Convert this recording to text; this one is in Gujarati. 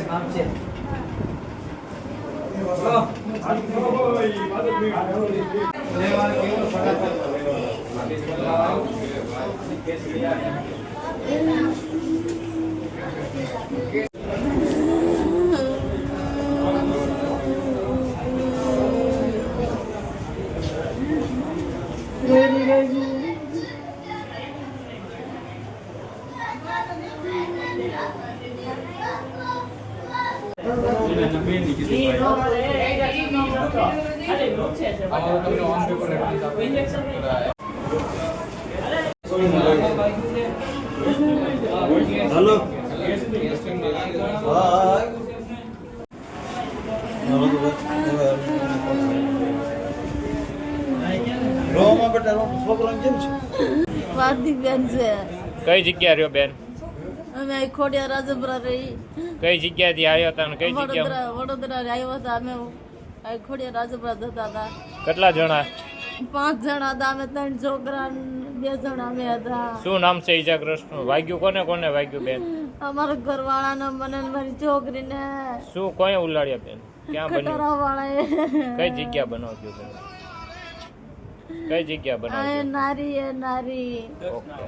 નામ છે हेलो રોમાં બેટા છોકરાને કેમ છે? વાર્દી બેન છે. કઈ જગ્યા રહ્યો બેન? અમે અહીં ખોડિયા રાજપુરા રહી. કઈ જગ્યાથી આવ્યા હતા ને કઈ જગ્યા? વડોદરા આવ્યા હતા. અમે અહીં ખોડિયા રાજપુરા જતા હતા. કેટલા જણા? 5 જણા હતા. અમે 3 છોકરા 2 જણા અમે હતા. શું નામ છે ઈજાગ્રસ્ત નું? વાગ્યું કોને કોને વાગ્યું બેન? અમારા ઘરવાળાને મને ને મારી છોકરીને. શું કોઈ ઉલાડ્યા બેન? ક્યાં બન્યું? ખટારાવાળાએ. કઈ જગ્યા બનાવજો બેન? કઈ જગ્યા બનાવજો? નારી એ નારી. ઓકે.